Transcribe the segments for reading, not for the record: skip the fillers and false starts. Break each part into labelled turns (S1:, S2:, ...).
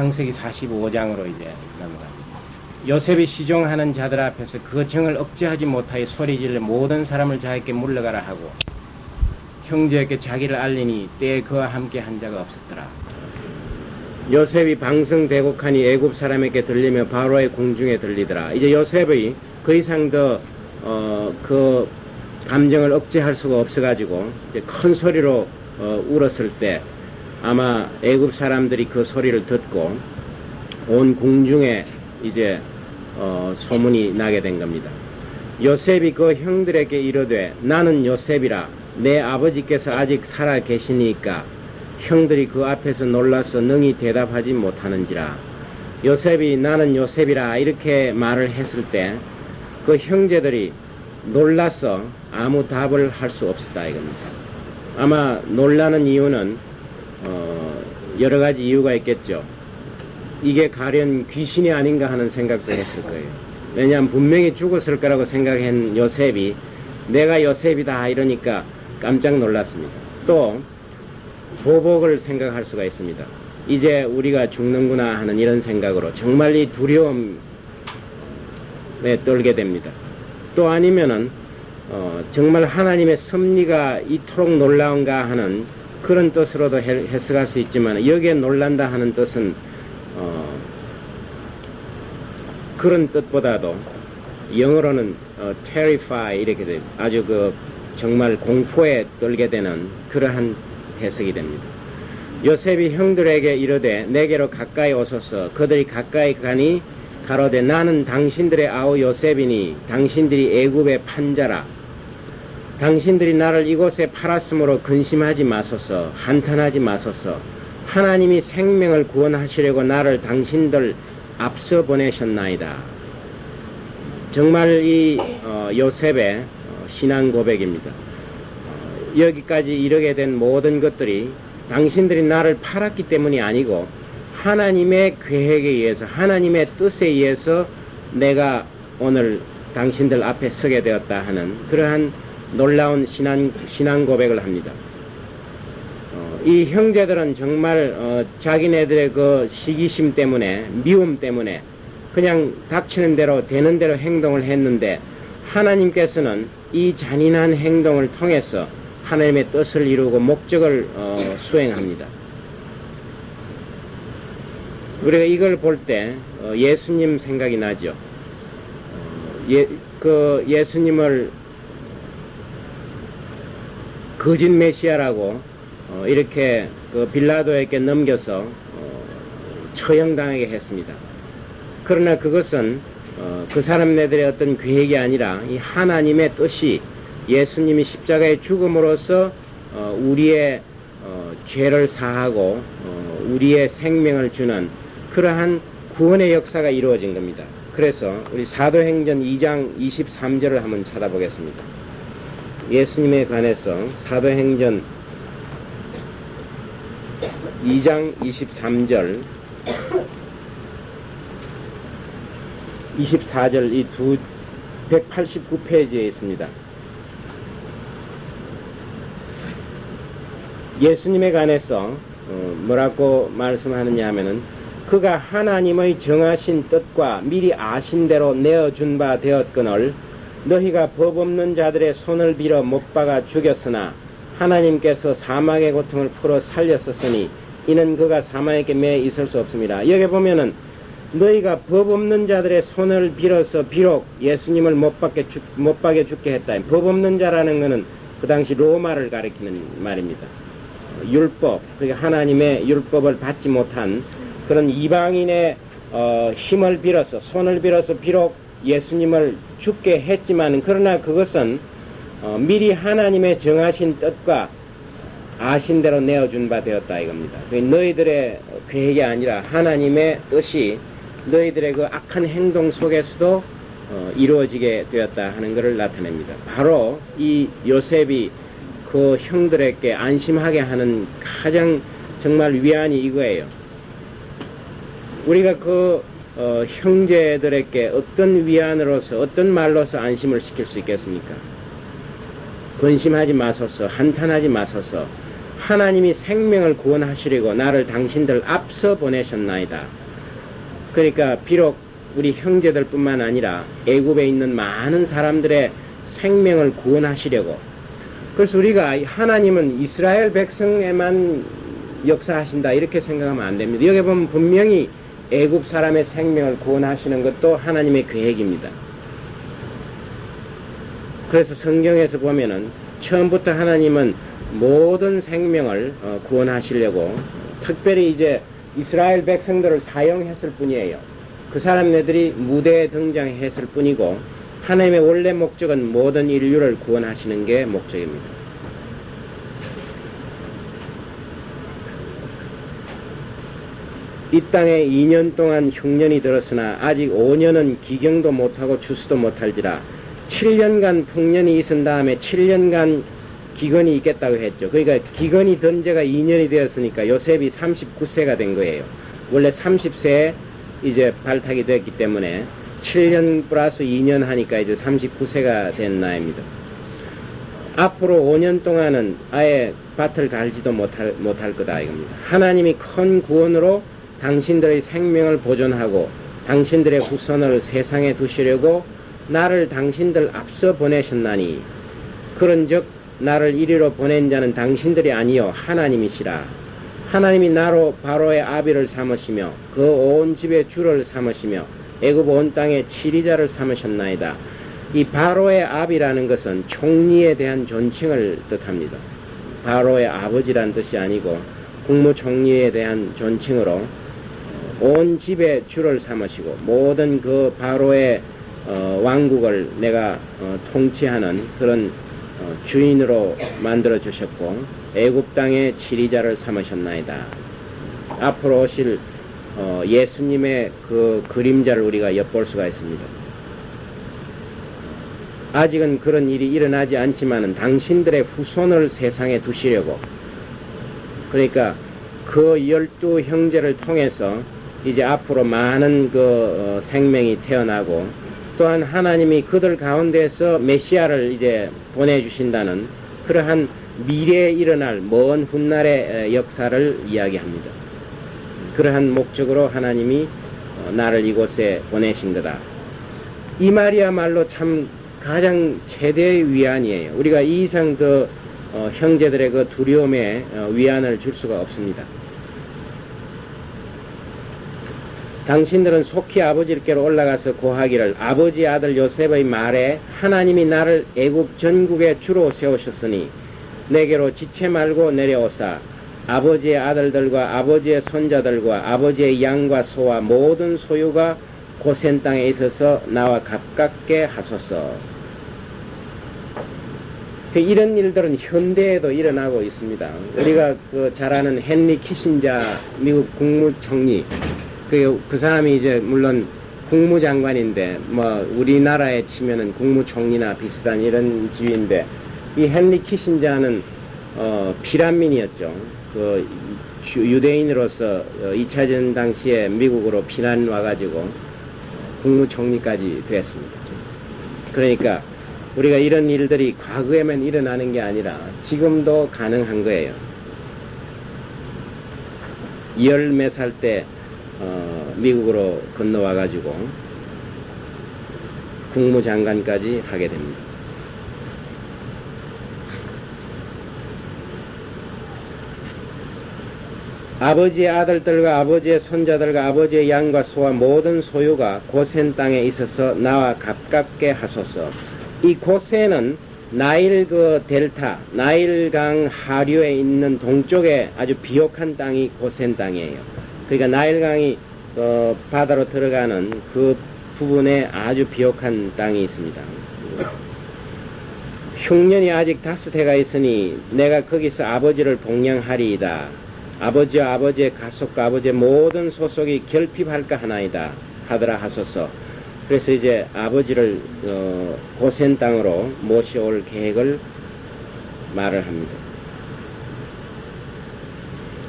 S1: 창세기 45장으로 이제 넘어갑니다. 요셉이 시종하는 자들 앞에서 그 정을 억제하지 못하여 소리질러 모든 사람을 자기께 물러가라 하고 형제에게 자기를 알리니 때에 그와 함께 한 자가 없었더라. 요셉이 방성대곡하니 애굽 사람에게 들리며 바로의 궁중에 들리더라. 이제 요셉이 그 이상 더 그 감정을 억제할 수가 없어가지고 이제 큰 소리로 울었을 때 아마 애굽 사람들이 그 소리를 듣고 온 궁중에 이제 소문이 나게 된 겁니다. 요셉이 그 형들에게 이르되 나는 요셉이라 내 아버지께서 아직 살아 계시니까 형들이 그 앞에서 놀라서 능히 대답하지 못하는지라. 요셉이 나는 요셉이라 이렇게 말을 했을 때 그 형제들이 놀라서 아무 답을 할 수 없었다 이겁니다. 아마 놀라는 이유는 여러 가지 이유가 있겠죠. 이게 가련 귀신이 아닌가 하는 생각도 했을 거예요. 왜냐하면 분명히 죽었을 거라고 생각한 요셉이 내가 요셉이다 이러니까 깜짝 놀랐습니다. 또 보복을 생각할 수가 있습니다. 이제 우리가 죽는구나 하는 이런 생각으로 정말 이 두려움에 떨게 됩니다. 또 아니면은 정말 하나님의 섭리가 이토록 놀라운가 하는 그런 뜻으로도 해석할 수 있지만 여기에 놀란다 하는 뜻은 그런 뜻보다도 영어로는 terrify 이렇게 돼요. 아주 그 정말 공포에 떨게 되는 그러한 해석이 됩니다. 요셉이 형들에게 이르되 내게로 가까이 오소서. 그들이 가까이 가니 가로되 나는 당신들의 아우 요셉이니 당신들이 애굽의 판자라. 당신들이 나를 이곳에 팔았으므로 근심하지 마소서. 한탄하지 마소서. 하나님이 생명을 구원하시려고 나를 당신들 앞서 보내셨나이다. 정말 이 요셉의 신앙 고백입니다. 여기까지 이르게 된 모든 것들이 당신들이 나를 팔았기 때문이 아니고 하나님의 계획에 의해서 하나님의 뜻에 의해서 내가 오늘 당신들 앞에 서게 되었다 하는 그러한 놀라운 신앙 고백을 합니다. 이 형제들은 정말 자기네들의 그 시기심 때문에 미움 때문에 그냥 닥치는 대로 되는 대로 행동을 했는데 하나님께서는 이 잔인한 행동을 통해서 하나님의 뜻을 이루고 목적을 수행합니다. 우리가 이걸 볼 때 예수님 생각이 나죠. 예수님을 거짓 메시아라고 이렇게 그 빌라도에게 넘겨서 처형당하게 했습니다. 그러나 그것은 그 사람네들의 어떤 계획이 아니라 이 하나님의 뜻이 예수님이 십자가의 죽음으로써 우리의 죄를 사하고 우리의 생명을 주는 그러한 구원의 역사가 이루어진 겁니다. 그래서 우리 사도행전 2장 23절을 한번 찾아보겠습니다. 예수님에 관해서 사도행전 2장 23절 24절 이 189페이지에 있습니다. 예수님에 관해서 뭐라고 말씀하느냐 하면은 그가 하나님의 정하신 뜻과 미리 아신 대로 내어준 바 되었거늘 너희가 법 없는 자들의 손을 빌어 못 박아 죽였으나 하나님께서 사망의 고통을 풀어 살렸었으니 이는 그가 사망에게 매 있을 수 없습니다. 여기 보면은 너희가 법 없는 자들의 손을 빌어서 비록 예수님을 못 박게 죽게 했다. 법 없는 자라는 것은 그 당시 로마를 가리키는 말입니다. 율법, 그러니까 하나님의 율법을 받지 못한 그런 이방인의 힘을 빌어서 손을 빌어서 비록 예수님을 죽게 했지만 그러나 그것은 미리 하나님의 정하신 뜻과 아신 대로 내어준 바 되었다 이겁니다. 너희들의 계획이 아니라 하나님의 뜻이 너희들의 그 악한 행동 속에서도 이루어지게 되었다 하는 것을 나타냅니다. 바로 이 요셉이 그 형들에게 안심하게 하는 가장 정말 위안이 이거예요. 우리가 그 형제들에게 어떤 위안으로서 어떤 말로서 안심을 시킬 수 있겠습니까? 근심하지 마소서, 한탄하지 마소서, 하나님이 생명을 구원하시려고 나를 당신들 앞서 보내셨나이다. 그러니까 비록 우리 형제들 뿐만 아니라 애굽에 있는 많은 사람들의 생명을 구원하시려고. 그래서 우리가 하나님은 이스라엘 백성에만 역사하신다 이렇게 생각하면 안 됩니다. 여기 보면 분명히 애굽 사람의 생명을 구원하시는 것도 하나님의 계획입니다. 그래서 성경에서 보면은 처음부터 하나님은 모든 생명을 구원하시려고 특별히 이제 이스라엘 백성들을 사용했을 뿐이에요. 그 사람네들이 무대에 등장했을 뿐이고 하나님의 원래 목적은 모든 인류를 구원하시는 게 목적입니다. 이 땅에 2년 동안 흉년이 들었으나 아직 5년은 기경도 못하고 추수도 못할지라 7년간 풍년이 있은 다음에 7년간 기근이 있겠다고 했죠. 그러니까 기근이 든 지가 2년이 되었으니까 요셉이 39세가 된 거예요. 원래 30세에 이제 발탁이 됐기 때문에 7년 플러스 2년 하니까 이제 39세가 된 나이입니다. 앞으로 5년 동안은 아예 밭을 갈지도 못할 거다 이겁니다. 하나님이 큰 구원으로 당신들의 생명을 보존하고 당신들의 후손을 세상에 두시려고 나를 당신들 앞서 보내셨나니 그런즉 나를 이리로 보낸 자는 당신들이 아니요 하나님이시라. 하나님이 나로 바로의 아비를 삼으시며 그 온 집의 주를 삼으시며 애굽 온 땅의 치리자를 삼으셨나이다. 이 바로의 아비라는 것은 총리에 대한 존칭을 뜻합니다. 바로의 아버지란 뜻이 아니고 국무총리에 대한 존칭으로 온 집의 주를 삼으시고 모든 그 바로의 왕국을 내가 통치하는 그런 주인으로 만들어 주셨고 애굽 땅의 치리자를 삼으셨나이다. 앞으로 오실 예수님의 그 그림자를 우리가 엿볼 수가 있습니다. 아직은 그런 일이 일어나지 않지만은 당신들의 후손을 세상에 두시려고, 그러니까 그 12 형제를 통해서 이제 앞으로 많은 그 생명이 태어나고 또한 하나님이 그들 가운데서 메시아를 이제 보내주신다는 그러한 미래에 일어날 먼 훗날의 역사를 이야기합니다. 그러한 목적으로 하나님이 나를 이곳에 보내신 거다. 이 말이야말로 참 가장 최대의 위안이에요. 우리가 이 이상 그 형제들의 그 두려움에 위안을 줄 수가 없습니다. 당신들은 속히 아버지께로 올라가서 고하기를 아버지의 아들 요셉의 말에 하나님이 나를 애굽 전국의 주로 세우셨으니 내게로 지체 말고 내려오사 아버지의 아들들과 아버지의 손자들과 아버지의 양과 소와 모든 소유가 고센 땅에 있어서 나와 가깝게 하소서. 이런 일들은 현대에도 일어나고 있습니다. 우리가 그 잘 아는 헨리 키신저 미국 국무총리, 그 사람이 이제 물론 국무장관인데 뭐 우리나라에 치면은 국무총리나 비슷한 이런 지위인데, 이 헨리 키신저는 피난민이었죠. 그 유대인으로서 2차전 당시에 미국으로 피난 와가지고 국무총리까지 됐습니다. 그러니까 우리가 이런 일들이 과거에만 일어나는 게 아니라 지금도 가능한 거예요. 10몇 살 때 미국으로 건너와가지고 국무장관까지 하게 됩니다. 아버지의 아들들과 아버지의 손자들과 아버지의 양과 소와 모든 소유가 고센 땅에 있어서 나와 가깝게 하소서. 이 고센은 나일 그 델타, 나일강 하류에 있는 동쪽에 아주 비옥한 땅이 고센 땅이에요. 그러니까 나일강이 바다로 들어가는 그 부분에 아주 비옥한 땅이 있습니다. 흉년이 아직 5해가 있으니 내가 거기서 아버지를 동양하리이다. 아버지와 아버지의 가속과 아버지의 모든 소속이 결핍할까 하나이다 하더라 하소서. 그래서 이제 아버지를 고센 땅으로 모셔올 계획을 말을 합니다.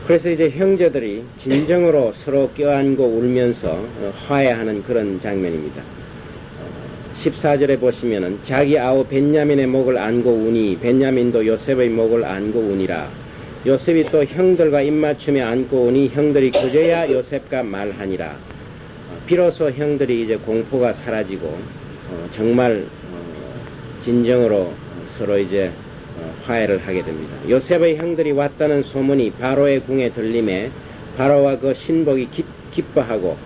S1: 그래서 이제 형제들이 진정으로 서로 껴안고 울면서 화해하는 그런 장면입니다. 14절에 보시면은 자기 아우 벤야민의 목을 안고 우니 벤야민도 요셉의 목을 안고 우니라. 요셉이 또 형들과 입맞춤에 앉고 오니 형들이 그제야 요셉과 말하니라. 비로소 형들이 이제 공포가 사라지고 정말 진정으로 서로 이제 화해를 하게 됩니다. 요셉의 형들이 왔다는 소문이 바로의 궁에 들림에 바로와 그 신복이 기뻐하고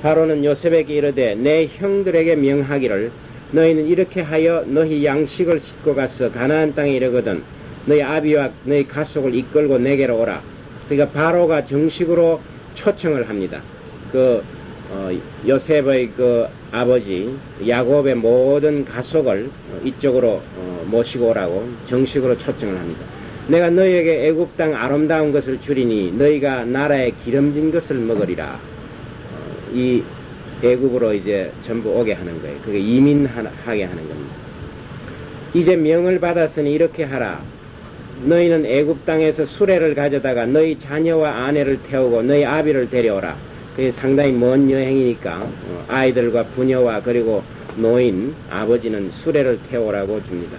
S1: 바로는 요셉에게 이르되 내 형들에게 명하기를 너희는 이렇게 하여 너희 양식을 싣고 가서 가나안 땅에 이르거든 너희 아비와 너희 가족을 이끌고 내게로 오라. 그러니까 바로가 정식으로 초청을 합니다. 요셉의 그 아버지 야곱의 모든 가족을 이쪽으로 모시고 오라고 정식으로 초청을 합니다. 내가 너희에게 애굽 땅 아름다운 것을 주리니 너희가 나라에 기름진 것을 먹으리라. 이 애굽으로 이제 전부 오게 하는 거예요. 그게 이민하게 하는 겁니다. 이제 명을 받았으니 이렇게 하라. 너희는 애굽 땅에서 수레를 가져다가 너희 자녀와 아내를 태우고 너희 아비를 데려오라. 그게 상당히 먼 여행이니까 아이들과 부녀와 그리고 노인, 아버지는 수레를 태우라고 줍니다.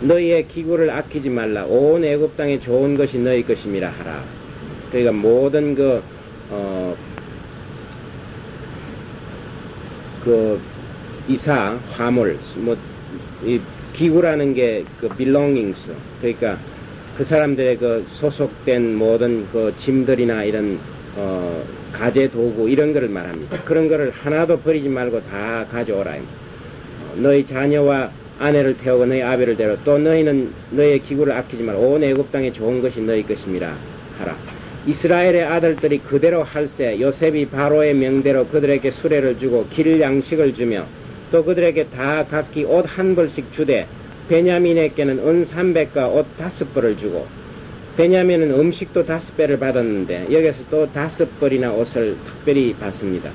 S1: 너희의 기구를 아끼지 말라. 온 애굽 땅에 좋은 것이 너희 것임이라 하라. 그러니까 모든 이사, 화물, 이 기구라는 게 belongings. 그러니까 그 사람들의 소속된 모든 짐들이나 이런 가재 도구 이런 거를 말합니다. 그런 거를 하나도 버리지 말고 다 가져오라. 너희 자녀와 아내를 태우고 너희 아비를 데려 또 너희는 너희의 기구를 아끼지 말고 온 애굽 땅에 좋은 것이 너희 것임이라 하라. 이스라엘의 아들들이 그대로 할세 요셉이 바로의 명대로 그들에게 수레를 주고 길 양식을 주며 또 그들에게 다 각기 옷 한 벌씩 주되 베냐민에게는 은 300과 옷 5벌을 주고 베냐민은 음식도 5배를 받았는데 여기서 또 5벌이나 옷을 특별히 받습니다.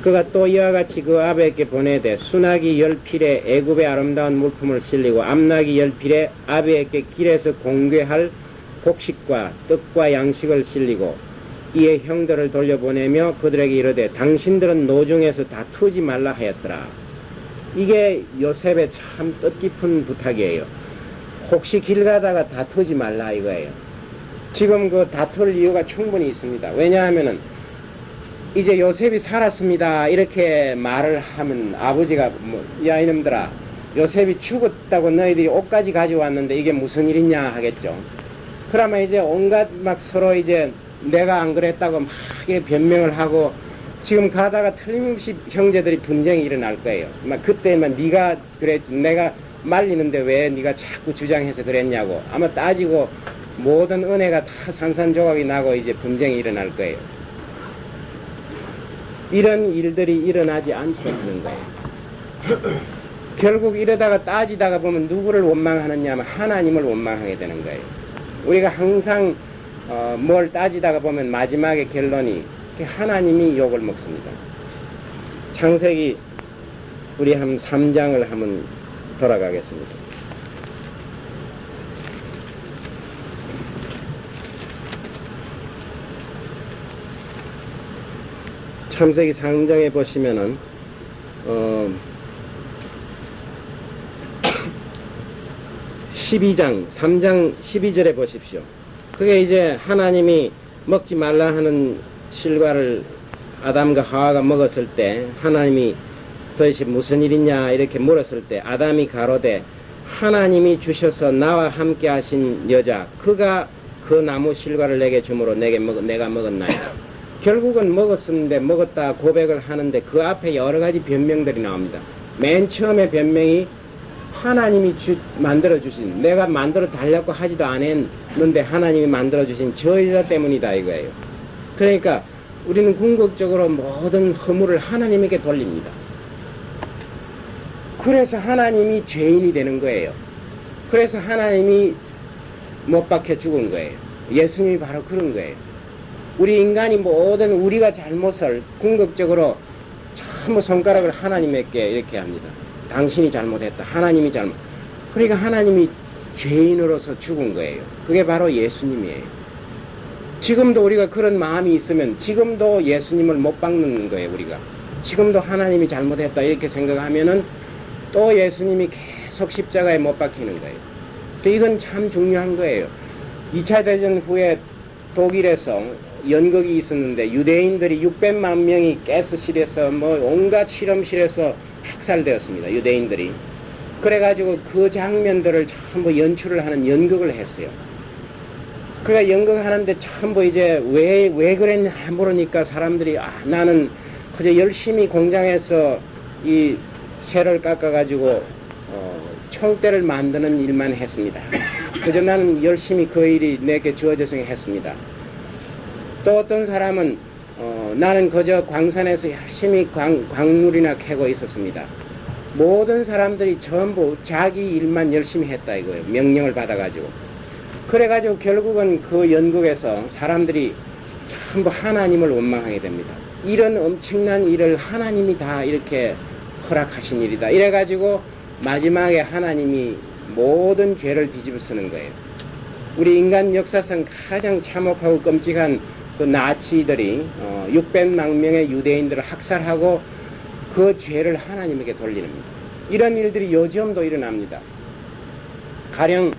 S1: 그가 또 이와 같이 그 아비에게 보내되 수나기 10필에 애굽의 아름다운 물품을 실리고 암나기 10필에 아비에게 길에서 공개할 곡식과 떡과 양식을 실리고 이에 형들을 돌려보내며 그들에게 이르되 당신들은 노중에서 다투지 말라 하였더라. 이게 요셉의 참 뜻깊은 부탁이에요. 혹시 길 가다가 다투지 말라 이거예요. 지금 다툴 이유가 충분히 있습니다. 왜냐하면은 이제 요셉이 살았습니다 이렇게 말을 하면 아버지가 야 이놈들아 요셉이 죽었다고 너희들이 옷까지 가져왔는데 이게 무슨 일이냐 하겠죠. 그러면 이제 온갖 막 서로 이제 내가 안 그랬다고 막 변명을 하고 지금 가다가 틀림없이 형제들이 분쟁이 일어날 거예요. 막 그때만 네가 그랬지 내가 말리는데 왜 네가 자꾸 주장해서 그랬냐고 아마 따지고 모든 은혜가 다 산산조각이 나고 이제 분쟁이 일어날 거예요. 이런 일들이 일어나지 않게 하는 거예요. 결국 이러다가 따지다가 보면 누구를 원망하느냐 하면 하나님을 원망하게 되는 거예요. 우리가 항상 뭘 따지다가 보면 마지막에 결론이 하나님이 욕을 먹습니다. 창세기 우리 한 3장을 한번 돌아가겠습니다. 창세기 3장에 보시면은 12장 3장 12절에 보십시오. 그게 이제 하나님이 먹지 말라 하는 실과를 아담과 하와가 먹었을 때 하나님이 도대체 무슨 일이냐 이렇게 물었을 때 아담이 가로되 하나님이 주셔서 나와 함께 하신 여자 그가 그 나무 실과를 내게 주므로 내가 먹었나이다. 결국은 먹었는데 먹었다 고백을 하는데 그 앞에 여러 가지 변명들이 나옵니다. 맨 처음에 변명이 하나님이 만들어주신 내가 만들어 달라고 하지도 않았는데 하나님이 만들어주신 저 여자 때문이다 이거예요. 그러니까 우리는 궁극적으로 모든 허물을 하나님에게 돌립니다. 그래서 하나님이 죄인이 되는 거예요. 그래서 하나님이 못 박혀 죽은 거예요. 예수님이 바로 그런 거예요. 우리 인간이 모든 우리가 잘못을 궁극적으로 전부 손가락을 하나님에게 이렇게 합니다. 당신이 잘못했다. 하나님이 잘못. 그러니까 하나님이 죄인으로서 죽은 거예요. 그게 바로 예수님이에요. 지금도 우리가 그런 마음이 있으면 지금도 예수님을 못 박는 거예요. 우리가 지금도 하나님이 잘못했다 이렇게 생각하면은 또 예수님이 계속 십자가에 못 박히는 거예요. 이건 참 중요한 거예요. 2차 대전 후에 독일에서 연극이 있었는데 유대인들이 600만 명이 가스실에서 뭐 온갖 실험실에서 학살되었습니다. 유대인들이. 그래가지고 그 장면들을 전부 연출을 하는 연극을 했어요. 그러니까 연극하는데 전부 이제 왜 그랬냐 모르니까 사람들이 나는 그저 열심히 공장에서 이 쇠를 깎아가지고 총대를 만드는 일만 했습니다. 그저 나는 열심히 그 일이 내게 주어져서 했습니다. 또 어떤 사람은 나는 그저 광산에서 열심히 광물이나 캐고 있었습니다. 모든 사람들이 전부 자기 일만 열심히 했다 이거예요. 명령을 받아가지고. 그래가지고 결국은 그 연극에서 사람들이 전부 하나님을 원망하게 됩니다. 이런 엄청난 일을 하나님이 다 이렇게 허락하신 일이다. 이래가지고 마지막에 하나님이 모든 죄를 뒤집어 쓰는 거예요. 우리 인간 역사상 가장 참혹하고 끔찍한 그 나치들이 600만 명의 유대인들을 학살하고 그 죄를 하나님에게 돌리는 겁니다. 이런 일들이 요즘도 일어납니다. 가령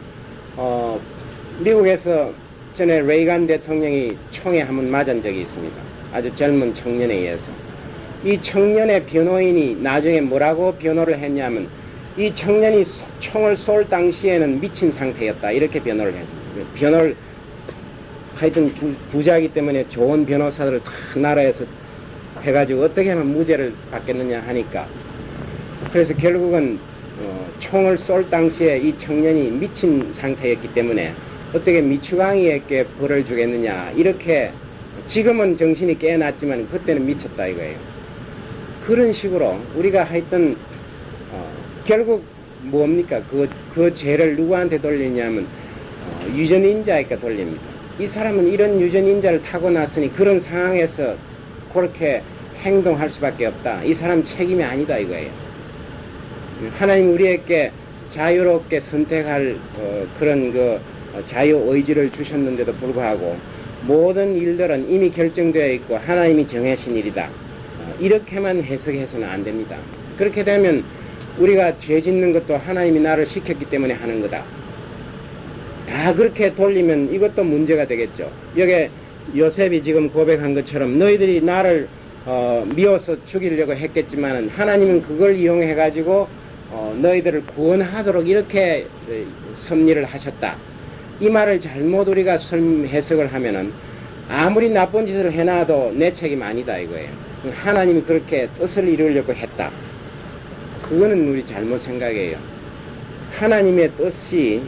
S1: 미국에서 전에 레이간 대통령이 총에 한번 맞은 적이 있습니다. 아주 젊은 청년에 의해서. 이 청년의 변호인이 나중에 뭐라고 변호를 했냐면 이 청년이 총을 쏠 당시에는 미친 상태였다. 이렇게 변호를 했습니다. 변호를 하여튼 부자이기 때문에 좋은 변호사들을 다 나라에서 해가지고 어떻게 하면 무죄를 받겠느냐 하니까 그래서 결국은 총을 쏠 당시에 이 청년이 미친 상태였기 때문에 어떻게 미추광이에게 벌을 주겠느냐 이렇게 지금은 정신이 깨어났지만 그때는 미쳤다 이거예요. 그런 식으로 우리가 하여튼 결국 뭡니까 그 죄를 누구한테 돌리냐면 유전인자에게 돌립니다. 이 사람은 이런 유전인자를 타고났으니 그런 상황에서 그렇게 행동할 수밖에 없다. 이 사람 책임이 아니다 이거예요. 하나님 우리에게 자유롭게 선택할 그런 자유의지를 주셨는데도 불구하고 모든 일들은 이미 결정되어 있고 하나님이 정하신 일이다. 이렇게만 해석해서는 안 됩니다. 그렇게 되면 우리가 죄 짓는 것도 하나님이 나를 시켰기 때문에 하는 거다. 다 그렇게 돌리면 이것도 문제가 되겠죠. 여기 요셉이 지금 고백한 것처럼 너희들이 나를 미워서 죽이려고 했겠지만 하나님은 그걸 이용해 가지고 너희들을 구원하도록 이렇게 섭리를 하셨다. 이 말을 잘못 우리가 해석을 하면은 아무리 나쁜 짓을 해놔도 내 책임 아니다 이거예요. 하나님이 그렇게 뜻을 이루려고 했다. 그거는 우리 잘못 생각이에요. 하나님의 뜻이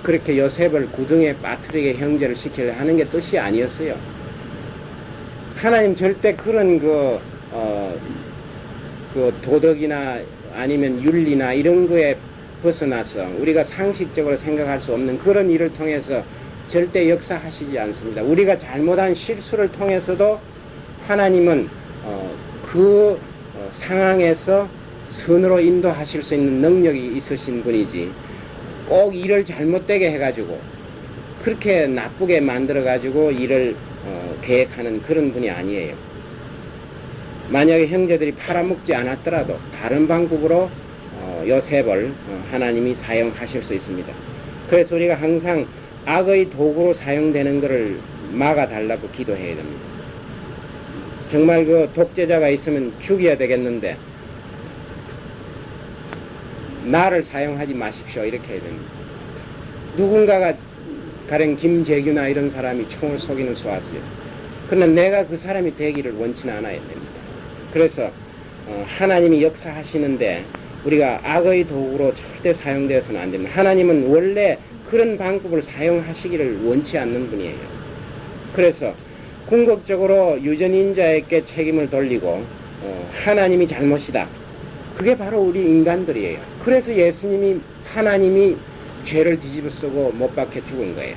S1: 그렇게 요셉을 구덩이에 빠뜨리게 형제를 시키려 하는 게 뜻이 아니었어요. 하나님 절대 그런 그 도덕이나 아니면 윤리나 이런 거에 벗어나서 우리가 상식적으로 생각할 수 없는 그런 일을 통해서 절대 역사하시지 않습니다. 우리가 잘못한 실수를 통해서도 하나님은 그 상황에서 선으로 인도하실 수 있는 능력이 있으신 분이지 꼭 일을 잘못되게 해가지고 그렇게 나쁘게 만들어가지고 일을 계획하는 그런 분이 아니에요. 만약에 형제들이 팔아먹지 않았더라도 다른 방법으로 요셉을 하나님이 사용하실 수 있습니다. 그래서 우리가 항상 악의 도구로 사용되는 것을 막아달라고 기도해야 됩니다. 정말 그 독재자가 있으면 죽여야 되겠는데 나를 사용하지 마십시오 이렇게 해야 됩니다. 누군가가 가령 김재규나 이런 사람이 총을 쏘기는 쏘았어요. 그러나 내가 그 사람이 되기를 원치는 않아야 됩니다. 그래서 하나님이 역사하시는데 우리가 악의 도구로 절대 사용되어서는 안 됩니다. 하나님은 원래 그런 방법을 사용하시기를 원치 않는 분이에요. 그래서 궁극적으로 유전인자에게 책임을 돌리고 하나님이 잘못이다. 그게 바로 우리 인간들이에요. 그래서 예수님이 하나님이 죄를 뒤집어 쓰고 못 박혀 죽은 거예요.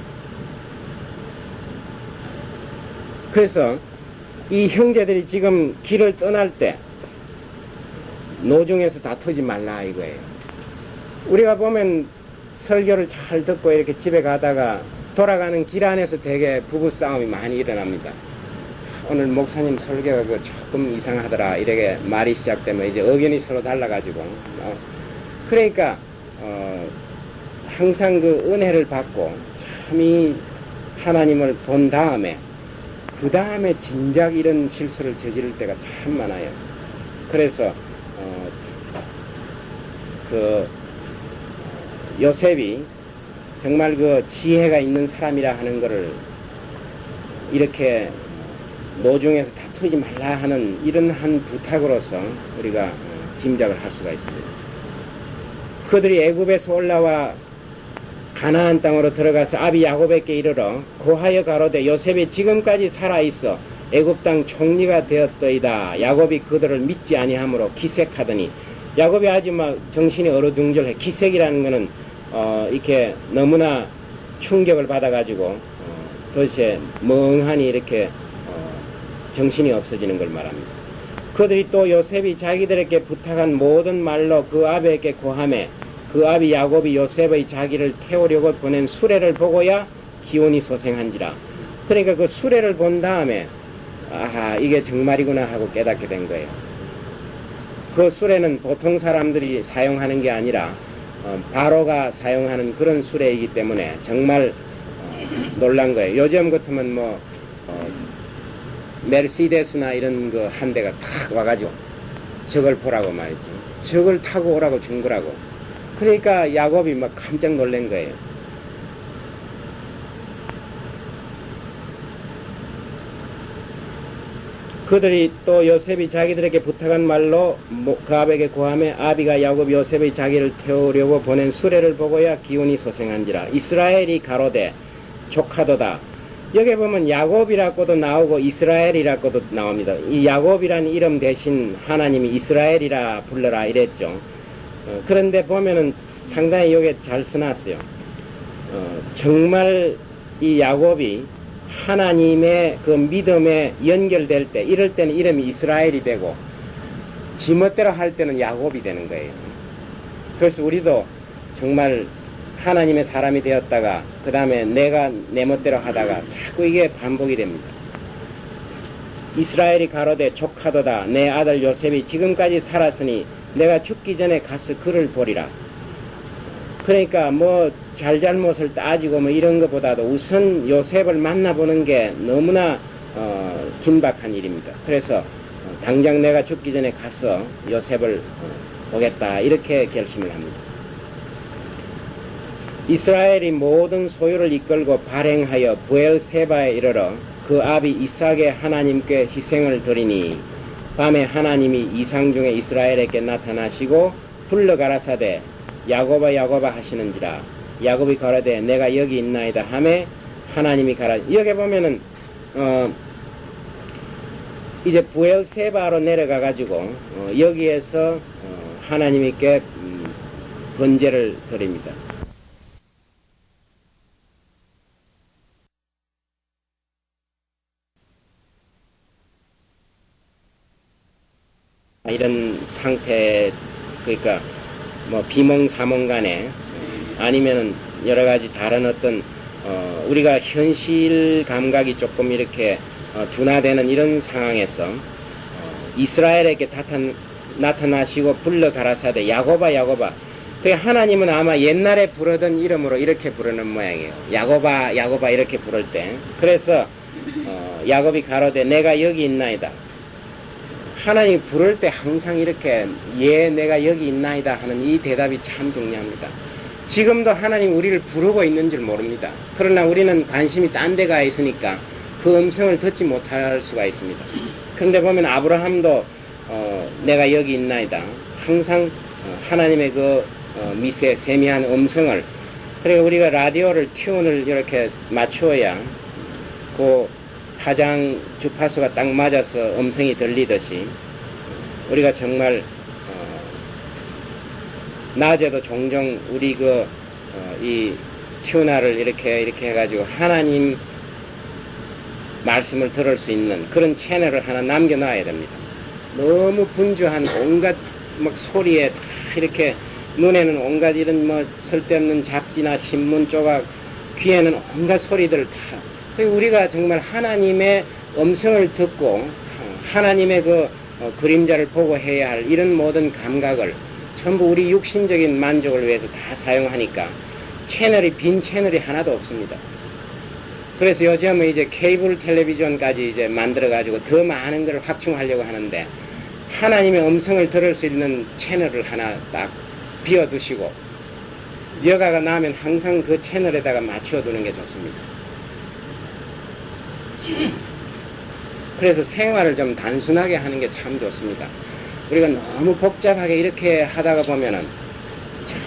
S1: 그래서 이 형제들이 지금 길을 떠날 때 노중에서 다투지 말라 이거예요. 우리가 보면 설교를 잘 듣고 이렇게 집에 가다가 돌아가는 길 안에서 되게 부부싸움이 많이 일어납니다. 오늘 목사님 설교가 조금 이상하더라 이렇게 말이 시작되면 이제 의견이 서로 달라가지고 그러니까 항상 그 은혜를 받고 참 이 하나님을 본 다음에 그 다음에 진작 이런 실수를 저지를 때가 참 많아요. 그래서 그 요셉이 정말 그 지혜가 있는 사람이라 하는 것을 이렇게 노중에서 다투지 말라 하는 이런 한 부탁으로서 우리가 짐작을 할 수가 있습니다. 그들이 애굽에서 올라와 가나안 땅으로 들어가서 아비 야곱에게 이르러 고하여 가로되 요셉이 지금까지 살아있어 애굽 땅 총리가 되었더이다. 야곱이 그들을 믿지 아니하므로 기색하더니, 야곱이 아주 막 정신이 어루둥절해. 기색이라는 것은 이렇게 너무나 충격을 받아가지고 도대체 멍하니 이렇게 정신이 없어지는 걸 말합니다. 그들이 또 요셉이 자기들에게 부탁한 모든 말로 그 아비에게 고하매 그 아비 야곱이 요셉의 자기를 태우려고 보낸 수레를 보고야 기온이 소생한지라. 그러니까 그 수레를 본 다음에 아하, 이게 정말이구나 하고 깨닫게 된 거예요. 그 수레는 보통 사람들이 사용하는 게 아니라 바로가 사용하는 그런 수레이기 때문에 정말 놀란 거예요. 요즘 같으면 뭐 메르시데스나 이런 그 한 대가 탁 와가지고 저걸 보라고 말이죠. 저걸 타고 오라고 준 거라고. 그러니까 야곱이 막 깜짝 놀란 거예요. 그들이 또 요셉이 자기들에게 부탁한 말로 그 아비에게 고하며 아비가 야곱 요셉의 자기를 태우려고 보낸 수레를 보고야 기운이 소생한지라. 이스라엘이 가로되 족하도다. 여기 보면 야곱이라고도 나오고 이스라엘이라고도 나옵니다. 이 야곱이라는 이름 대신 하나님이 이스라엘이라 불러라 이랬죠. 그런데 보면은 상당히 여기에 잘 써놨어요. 정말 이 야곱이 하나님의 그 믿음에 연결될 때, 이럴 때는 이름이 이스라엘이 되고 지멋대로 할 때는 야곱이 되는 거예요. 그래서 우리도 정말 하나님의 사람이 되었다가 그 다음에 내가 내 멋대로 하다가 자꾸 이게 반복이 됩니다. 이스라엘이 가로되 족하도다. 내 아들 요셉이 지금까지 살았으니 내가 죽기 전에 가서 그를 보리라. 그러니까 뭐 잘잘못을 따지고 뭐 이런 것보다도 우선 요셉을 만나보는 게 너무나 긴박한 일입니다. 그래서 당장 내가 죽기 전에 가서 요셉을 보겠다 이렇게 결심을 합니다. 이스라엘이 모든 소유를 이끌고 발행하여 부엘세바에 이르러 그 아비 이삭의 하나님께 희생을 드리니 밤에 하나님이 이상 중에 이스라엘에게 나타나시고 불러 가라사대 야곱아 야곱아 하시는지라. 야곱이 가라되 내가 여기 있나이다 하매 하나님이 가라. 여기 보면은 이제 부엘세바로 내려가 가지고 여기에서 하나님께 번제를 드립니다. 이런 상태, 그러니까 뭐 비몽사몽간에 아니면은 여러 가지 다른 어떤 우리가 현실 감각이 조금 이렇게 둔화되는 이런 상황에서 이스라엘에게 나타나시고 불러 가라사대 야곱아 야곱아. 그 하나님은 아마 옛날에 부르던 이름으로 이렇게 부르는 모양이에요. 야곱아 야곱아 이렇게 부를 때. 그래서 야곱이 가로되 내가 여기 있나이다. 하나님 부를 때 항상 이렇게 예 내가 여기 있나이다 하는 이 대답이 참 중요합니다. 지금도 하나님 우리를 부르고 있는 줄 모릅니다. 그러나 우리는 관심이 딴 데 가 있으니까 그 음성을 듣지 못할 수가 있습니다. 그런데 보면 아브라함도 내가 여기 있나이다. 항상 하나님의 그 미세 세미한 음성을, 그리고 우리가 라디오를 튠을 이렇게 맞추어야 그 타장 주파수가 딱 맞아서 음성이 들리듯이 우리가 정말 낮에도 종종 우리 이 튜너를 이렇게 해가지고 하나님 말씀을 들을 수 있는 그런 채널을 하나 남겨놔야 됩니다. 너무 분주한 온갖 막 소리에 다 이렇게 눈에는 온갖 이런 뭐 쓸데없는 잡지나 신문 조각, 귀에는 온갖 소리들을 다. 우리가 정말 하나님의 음성을 듣고 하나님의 그 그림자를 보고 해야 할 이런 모든 감각을 전부 우리 육신적인 만족을 위해서 다 사용하니까 빈 채널이 하나도 없습니다. 그래서 요즘은 이제 케이블 텔레비전까지 이제 만들어가지고 더 많은 걸 확충하려고 하는데, 하나님의 음성을 들을 수 있는 채널을 하나 딱 비워두시고, 여가가 나면 항상 그 채널에다가 맞춰두는 게 좋습니다. 그래서 생활을 좀 단순하게 하는 게 참 좋습니다. 우리가 너무 복잡하게 이렇게 하다가 보면은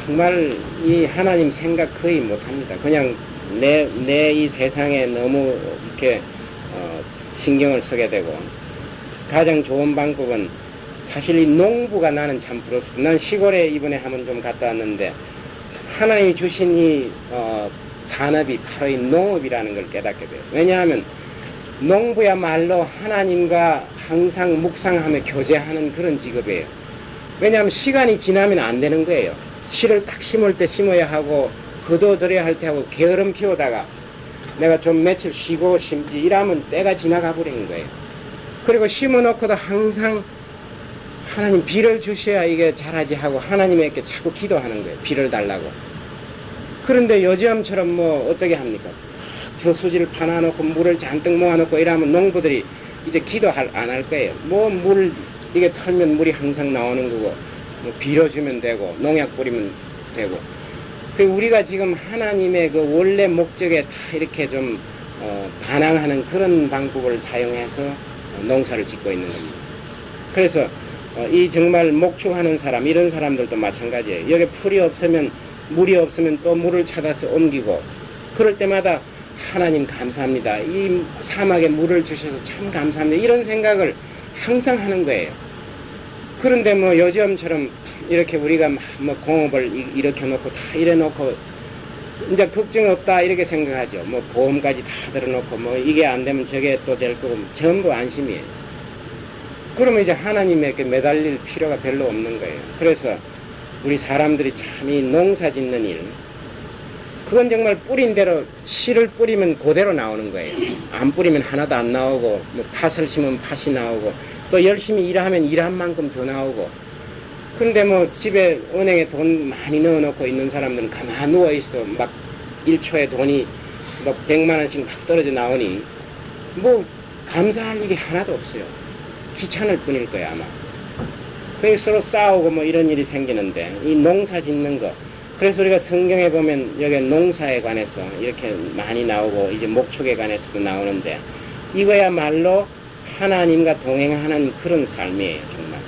S1: 정말 이 하나님 생각 거의 못합니다. 그냥 내 이 세상에 너무 이렇게 신경을 쓰게 되고, 가장 좋은 방법은 사실 이 농부가 나는 참 부럽습니다. 난 시골에 이번에 한번 좀 갔다 왔는데, 하나님이 주신 이 산업이 바로 이 농업이라는 걸 깨닫게 돼요. 왜냐하면 농부야말로 하나님과 항상 묵상하며 교제하는 그런 직업이에요. 왜냐하면 시간이 지나면 안 되는 거예요. 씨를 딱 심을 때 심어야 하고, 거둬들여야 할 때 하고, 게으름 피우다가 내가 좀 며칠 쉬고 심지 이러면 때가 지나가 버리는 거예요. 그리고 심어놓고도 항상 하나님 비를 주셔야 이게 자라지 하고 하나님에게 자꾸 기도하는 거예요. 비를 달라고. 그런데 요즘처럼 뭐 어떻게 합니까? 저수지를 파놔놓고 물을 잔뜩 모아놓고 이러면 농부들이 이제 기도 안 할 거예요. 뭐 물 이게 털면 물이 항상 나오는 거고, 뭐 빌어주면 되고, 농약 뿌리면 되고. 그 우리가 지금 하나님의 그 원래 목적에 다 이렇게 좀 반항하는 그런 방법을 사용해서 농사를 짓고 있는 겁니다. 그래서 이 정말 목축하는 사람, 이런 사람들도 마찬가지예요. 여기 풀이 없으면, 물이 없으면 또 물을 찾아서 옮기고, 그럴 때마다 하나님 감사합니다. 이 사막에 물을 주셔서 참 감사합니다. 이런 생각을 항상 하는 거예요. 그런데 뭐 요즘처럼 이렇게 우리가 뭐 공업을 일으켜놓고 다 이래놓고 이제 걱정 없다 이렇게 생각하죠. 뭐 보험까지 다 들어놓고 뭐 이게 안 되면 저게 또 될 거고 전부 안심이에요. 그러면 이제 하나님에게 매달릴 필요가 별로 없는 거예요. 그래서 우리 사람들이 참 이 농사 짓는 일, 그건 정말 뿌린 대로 씨를 뿌리면 그대로 나오는 거예요. 안 뿌리면 하나도 안 나오고, 뭐 팥을 심으면 팥이 나오고, 또 열심히 일하면 일한 만큼 더 나오고. 그런데 뭐 집에 은행에 돈 많이 넣어놓고 있는 사람들은 가만히 누워있어. 막 1초에 돈이 막 100만 원씩 막 떨어져 나오니 뭐 감사할 일이 하나도 없어요. 귀찮을 뿐일 거야 아마. 그래서 서로 싸우고 뭐 이런 일이 생기는데, 이 농사 짓는 거, 그래서 우리가 성경에 보면 여기 농사에 관해서 이렇게 많이 나오고 이제 목축에 관해서도 나오는데, 이거야말로 하나님과 동행하는 그런 삶이에요. 정말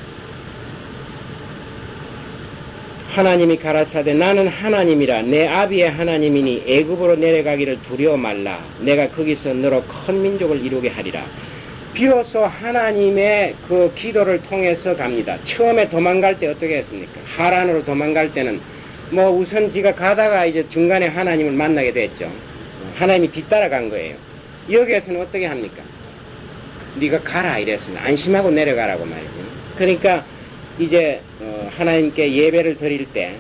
S1: 하나님이 가라사대 나는 하나님이라 내 아비의 하나님이니 애굽으로 내려가기를 두려워 말라. 내가 거기서 너로 큰 민족을 이루게 하리라. 비로소 하나님의 그 기도를 통해서 갑니다. 처음에 도망갈 때 어떻게 했습니까? 하란으로 도망갈 때는 뭐 우선 지가 가다가 이제 중간에 하나님을 만나게 됐죠. 하나님이 뒤따라간 거예요. 여기에서는 어떻게 합니까? 네가 가라 이랬습니다. 안심하고 내려가라고 말이죠. 그러니까 이제 하나님께 예배를 드릴 때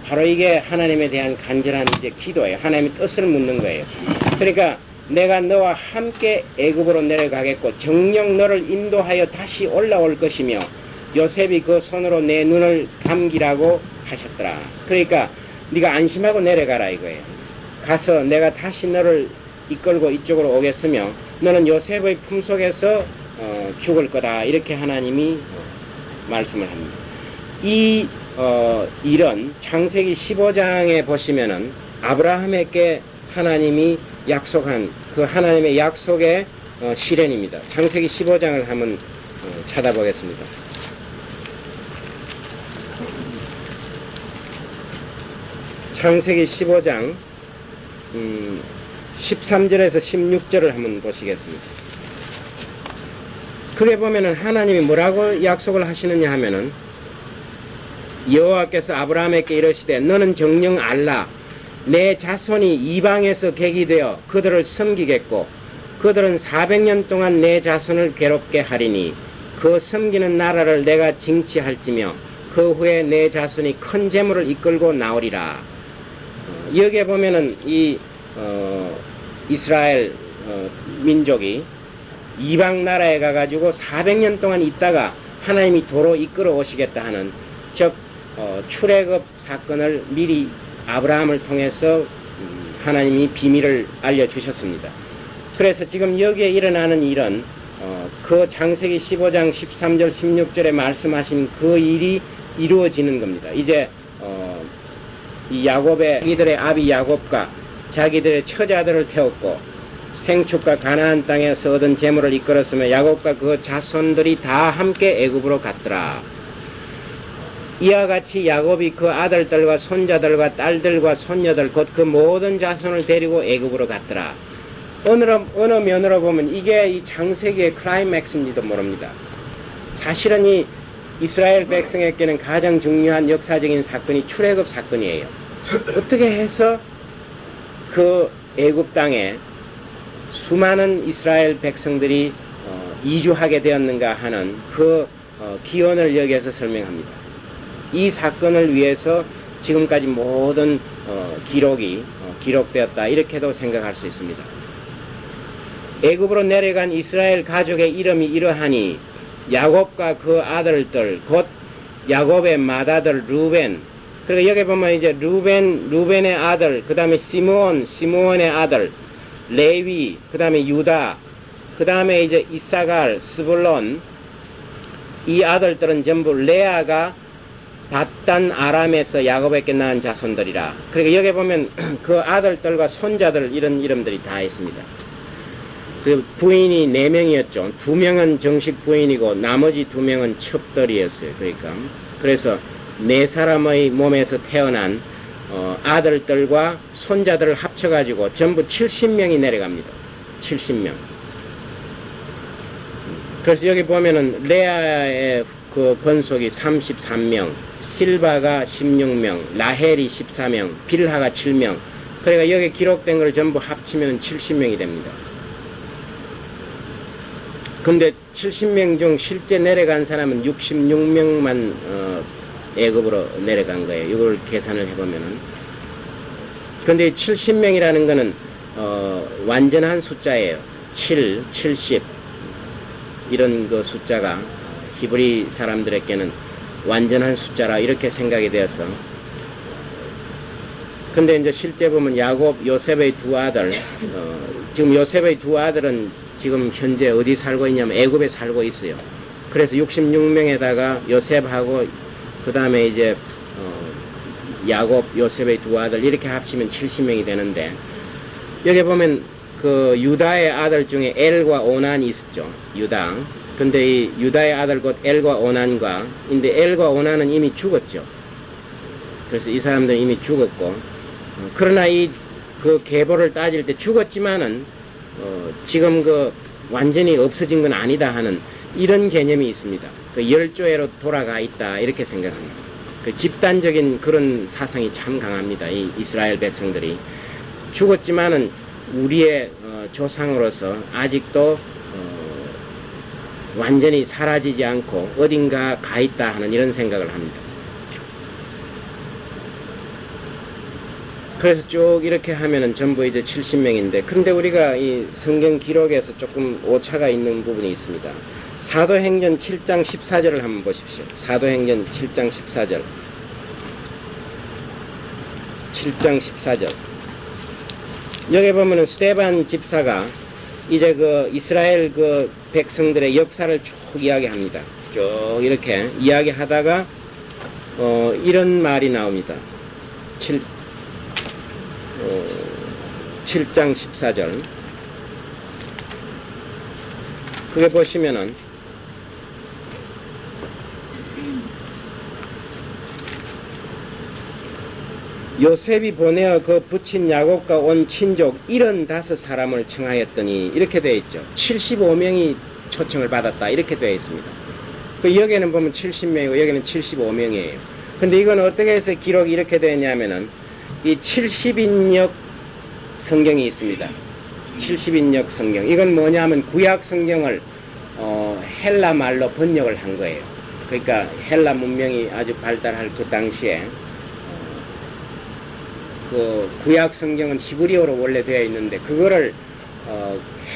S1: 바로 이게 하나님에 대한 간절한 이제 기도예요. 하나님의 뜻을 묻는 거예요. 그러니까 내가 너와 함께 애굽으로 내려가겠고 정녕 너를 인도하여 다시 올라올 것이며 요셉이 그 손으로 내 눈을 감기라고 하셨더라. 그러니까 네가 안심하고 내려가라 이거예요. 가서 내가 다시 너를 이끌고 이쪽으로 오겠으며 너는 요셉의 품속에서 죽을 거다. 이렇게 하나님이 말씀을 합니다. 이 일은 창세기 15장에 보시면은 아브라함에게 하나님이 약속한 그 하나님의 약속의 실현입니다. 창세기 15장을 한번 찾아보겠습니다. 창세기 15장 13절에서 16절을 한번 보시겠습니다. 그게 보면은 하나님이 뭐라고 약속을 하시느냐 하면은 여호와께서 아브라함에게 이르시되 너는 정녕 알라 내 자손이 이방에서 객이 되어 그들을 섬기겠고 그들은 400년 동안 내 자손을 괴롭게 하리니 그 섬기는 나라를 내가 징치할지며 그 후에 내 자손이 큰 재물을 이끌고 나오리라. 여기에 보면은 이 이스라엘 민족이 이방 나라에 가가지고 400년 동안 있다가 하나님이 도로 이끌어 오시겠다 하는 즉 출애굽 사건을 미리 아브라함을 통해서 하나님이 비밀을 알려주셨습니다. 그래서 지금 여기에 일어나는 일은 그 창세기 15장 13절 16절에 말씀하신 그 일이 이루어지는 겁니다. 이제 이 야곱의 이들의 아비 야곱과 자기들의 처자들을 태웠고 생축과 가나안 땅에서 얻은 재물을 이끌었으며 야곱과 그 자손들이 다 함께 애굽으로 갔더라. 이와 같이 야곱이 그 아들들과 손자들과 딸들과 손녀들 곧 그 모든 자손을 데리고 애굽으로 갔더라. 어느 면으로 보면 이게 이 창세기의 클라이맥스인지도 모릅니다. 사실은 이 이스라엘 백성에게는 가장 중요한 역사적인 사건이 출애굽 사건이에요. 어떻게 해서 그 애굽 땅에 수많은 이스라엘 백성들이 이주하게 되었는가 하는 그 기원을 여기에서 설명합니다. 이 사건을 위해서 지금까지 모든 기록이 기록되었다 이렇게도 생각할 수 있습니다. 애굽으로 내려간 이스라엘 가족의 이름이 이러하니 야곱과 그 아들들 곧 야곱의 맏아들 루벤, 그리고 여기 보면 이제 루벤의 아들, 그 다음에 시므온의 아들, 레위, 그 다음에 유다, 그 다음에 이제 이사갈, 스불론, 이 아들들은 전부 레아가 밧단 아람에서 야곱에게 낳은 자손들이라. 그리고 여기 보면 그 아들들과 손자들 이런 이름들이 다 있습니다. 그 부인이 4명이었죠. 2명은 정식 부인이고 나머지 2명은 첩들이었어요. 그래서 4사람의 몸에서 태어난 아들들과 손자들을 합쳐가지고 전부 70명이 내려갑니다. 70명. 그래서 여기 보면은 레아의 그 번속이 33명, 실바가 16명, 라헬이 14명, 빌하가 7명. 그러니까 여기 기록된 걸 전부 합치면 70명이 됩니다. 근데 70명 중 실제 내려간 사람은 66명만 애굽으로 내려간 거예요. 이걸 계산을 해보면은. 근데 70명이라는 거는 완전한 숫자예요. 7, 70 이런 그 숫자가 히브리 사람들에게는 완전한 숫자라 이렇게 생각이 되어서. 근데 이제 실제 보면 야곱, 요셉의 2 아들, 지금 요셉의 2 아들은 지금 현재 어디 살고 있냐면 애굽에 살고 있어요. 그래서 66명에다가 요셉하고 그 다음에 이제 야곱, 요셉의 2 아들 이렇게 합치면 70명이 되는데, 여기 보면 그 유다의 아들 중에 엘과 오난이 있었죠. 유다. 근데 이 유다의 아들 곧 엘과 오난과, 근데 엘과 오난은 이미 죽었죠. 그래서 이 사람들은 이미 죽었고, 그러나 그 계보를 따질 때 죽었지만은 지금 그 완전히 없어진 건 아니다 하는 이런 개념이 있습니다. 그 열조회로 돌아가 있다 이렇게 생각합니다. 그 집단적인 그런 사상이 참 강합니다. 이 이스라엘 백성들이 죽었지만은 우리의 조상으로서 아직도 완전히 사라지지 않고 어딘가 가 있다 하는 이런 생각을 합니다. 그래서 쭉 이렇게 하면은 전부 이제 70명인데, 그런데 우리가 이 성경 기록에서 조금 오차가 있는 부분이 있습니다. 사도행전 7장 14절을 한번 보십시오. 사도행전 7장 14절. 7장 14절. 여기 보면은 스데반 집사가 이제 그 이스라엘 그 백성들의 역사를 쭉 이야기합니다. 쭉 이렇게 이야기하다가 이런 말이 나옵니다. 7장 14절. 그게 보시면은 요셉이 보내어 그 부친 야곱과 온 친족 75사람을 청하였더니 이렇게 되어 있죠. 75명이 초청을 받았다 이렇게 되어 있습니다. 그 여기는 보면 70명이고 여기는 75명이에요. 근데 이건 어떻게 해서 기록이 이렇게 되었냐면은 이 70인역 성경이 있습니다. 70인역 성경. 이건 뭐냐면 구약 성경을 헬라 말로 번역을 한 거예요. 그러니까 헬라 문명이 아주 발달할 그 당시에 그 구약 성경은 히브리어로 원래 되어 있는데 그거를